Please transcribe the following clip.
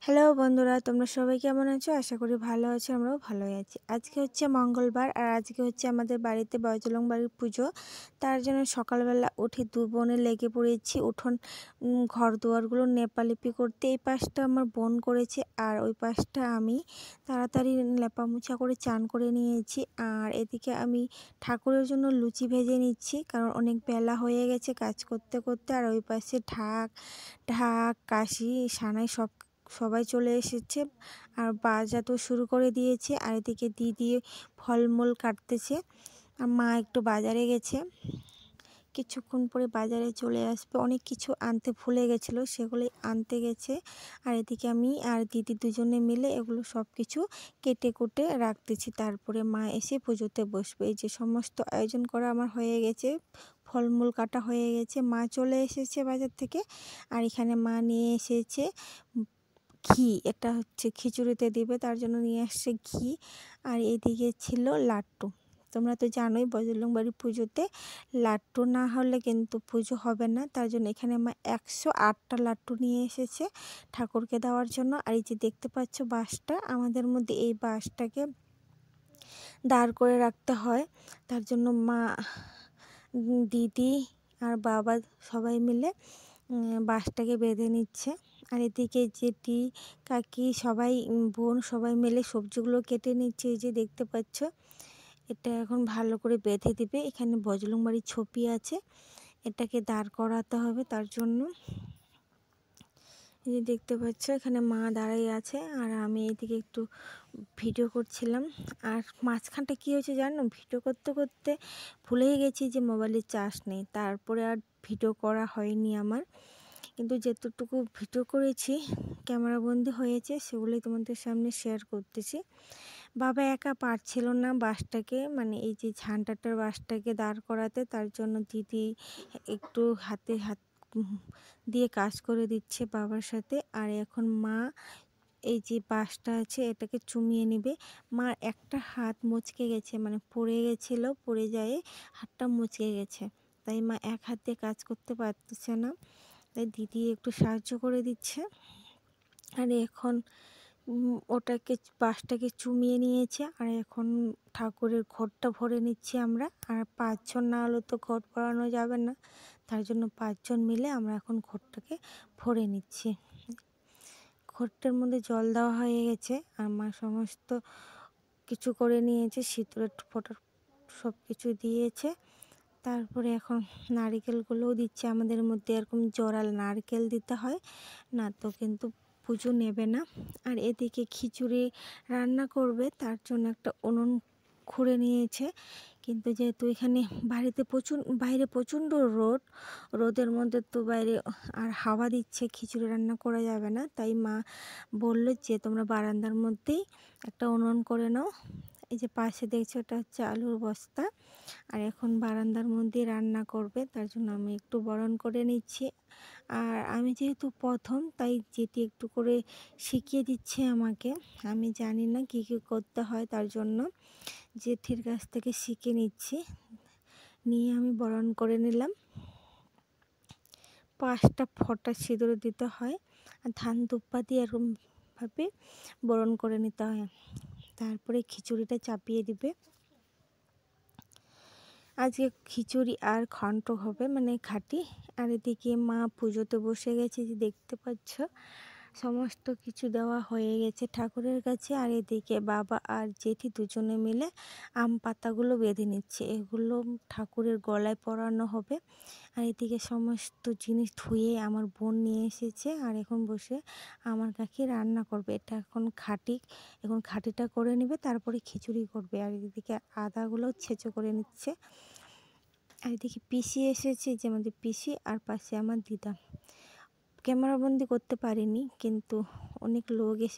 Hello বন্ধুরা, তোমরা সবাই কেমন আছো? আশা করি ভালো আছো, আমরাও ভালোই আছি। আজকে হচ্ছে মঙ্গলবার, আর আজকে হচ্ছে আমাদের বাড়িতে বজলং বাড়ির পুজো। তার জন্য সকালবেলা উঠে দু বোনে লেগে পড়েছি উঠোন ঘর দুয়ারগুলো নেপালেপি করতে। এই পাশটা আমার বোন করেছে আর ওই পাশটা আমি তাড়াতাড়ি লেপামোছা করে চান করে নিয়েছি। আর এদিকে আমি ঠাকুরের জন্য লুচি ভেজে নিচ্ছি, কারণ অনেক বেলা হয়ে গেছে কাজ করতে করতে। আর ওই পাশে ঢাক ঢাক কাশি সানাই সবাই চলে এসেছে আর বাজাতেও শুরু করে দিয়েছে। আর এদিকে দিদি ফলমূল কাটতেছে, আর মা একটু বাজারে গেছে, কিছুক্ষণ পরে বাজারে চলে আসবে। অনেক কিছু আনতে ভুলে গেছিলো, সেগুলোই আনতে গেছে। আর এদিকে আমি আর দিদি দুজনে মিলে এগুলো সব কিছু কেটে কুটে রাখতেছি, তারপরে মা এসে পুজোতে বসবে। এই যে সমস্ত আয়োজন করা আমার হয়ে গেছে, ফলমূল কাটা হয়ে গেছে, মা চলে এসেছে বাজার থেকে। আর এখানে মা নিয়ে এসেছে ঘি, এটা হচ্ছে খিচুড়িতে দিবে, তার জন্য নিয়ে আসছে ঘি। আর এদিকে ছিল লাড্ডু। তোমরা তো জানোই বজলং বাড়ির পুজোতে লাড্ডু না হলে কিন্তু পুজো হবে না, তার জন্য এখানে মা 108টা লাড্ডু নিয়ে এসেছে ঠাকুরকে দেওয়ার জন্য। আর এই যে দেখতে পাচ্ছ বাঁশটা, আমাদের মধ্যে এই বাঁশটাকে দাঁড় করে রাখতে হয়, তার জন্য মা দিদি আর বাবা সবাই মিলে বাঁশটাকে বেঁধে নিচ্ছে। আর এদিকে জেঠি কাকি সবাই বোন সবাই মিলে সবজিগুলো কেটে নিচ্ছে। এই যে দেখতে পাচ্ছ, এটা এখন ভালো করে বেঁধে দিবে। এখানে বজলং বাড়ির ছবি আছে, এটাকে দাঁড় করাতে হবে, তার জন্য এই যে দেখতে পাচ্ছ এখানে মা দাঁড়িয়ে আছে আর আমি এদিকে একটু ভিডিও করছিলাম। আর মাঝখানটা কী হয়েছে জানো, ভিডিও করতে করতে ভুলেই গেছি যে মোবাইলে চার্জ নেই, তারপরে আর ভিডিও করা হয়নি আমার। কিন্তু যতটুকু ভিডিও করেছি ক্যামেরাবন্দি হয়েছে সেগুলোই তোমাদের সামনে শেয়ার করতেছি। বাবা একা পারছিল না বাসটাকে, মানে এই যে ঝান্ডাটার বাসটাকে দাঁড় করাতে, তার জন্য দিদি একটু হাতে হাত দিয়ে কাজ করে দিচ্ছে বাবার সাথে। আর এখন মা এই যে বাঁশটা আছে এটাকে চুমিয়ে নিবে। মার একটা হাত মুচকে গেছে, মানে পড়ে গেছিলো, পড়ে যায় হাতটা মুচকে গেছে, তাই মা এক হাত দিয়ে কাজ করতে পারতেছে না, তাই দিদি একটু সাহায্য করে দিচ্ছে। আর এখন ওটাকে বাঁশটাকে চুমিয়ে নিয়েছে, আর এখন ঠাকুরের ঘটটা ভরে নিচ্ছি আমরা। আর 5 জন না হলে তো ঘট ভরানো যাবে না, তার জন্য 5 জন মিলে আমরা এখন ঘটটাকে ভরে নিচ্ছি। ঘটটার মধ্যে জল দেওয়া হয়ে গেছে আর মা সমস্ত কিছু করে নিয়েছে, সিঁদুরের ফোঁটা সব কিছু দিয়েছে। তারপরে এখন নারকেলগুলোও দিচ্ছে, আমাদের মধ্যে এরকম জোড়া নারকেল দিতে হয়, না তো কিন্তু পুজো নেবে না। আর এদিকে খিচুড়ি রান্না করবে, তার জন্য একটা উনুন খুঁড়ে নিয়েছে, কিন্তু যেহেতু এখানে বাইরে প্রচণ্ড রোদের মধ্যে তো বাইরে আর হাওয়া দিচ্ছে, খিচুড়ি রান্না করা যাবে না, তাই মা বললো যে তোমরা বারান্দার মধ্যেই একটা উনুন করে নাও। এই যে পাশে দেখছো ওটা হচ্ছে আলুর বস্তা। আর এখন বারান্দার মধ্যে রান্না করবে, তার জন্য আমি একটু বরণ করে নিচ্ছি। আর আমি যেহেতু প্রথম, তাই যেটি একটু করে শিখিয়ে দিচ্ছে আমাকে, আমি জানি না কী কী করতে হয়, তার জন্য জেঠির কাছ থেকে শিখে নিচ্ছি। নিয়ে আমি বরণ করে নিলাম। 5টা ফোঁটা সিঁদুর দিতে হয়, আর ধান দুব্বা দিয়ে এরকমভাবে বরণ করে নিতে হয়। তারপরে খিচুড়িটা চাপিয়ে দিবে। আজকে খিচুড়ি আর ঘন্ট হবে, মানে ঘাটি। আর এদিকে মা পুজোতে বসে গেছে, যে দেখতে পাচ্ছ সমস্ত কিছু দেওয়া হয়ে গেছে ঠাকুরের কাছে। আর এদিকে বাবা আর জেঠি দুজনে মিলে আম পাতাগুলো বেঁধে নিচ্ছে, এগুলো ঠাকুরের গলায় পরানো হবে। আর এদিকে সমস্ত জিনিস ধুয়ে আমার বোন নিয়ে এসেছে, আর এখন বসে আমার কাকি রান্না করবে। এটা এখন ঘাটিটা করে নেবে, তারপরে খিচুড়ি করবে। আর এদিকে আদাগুলো ছেঁচো করে নিচ্ছে। আর এদিকে পিসি এসেছে, যে আমাদের পিসি, আর পাশে আমার দিদা। ক্যামেরাবন্দি করতে পারিনি, কিন্তু অনেক লোক এসে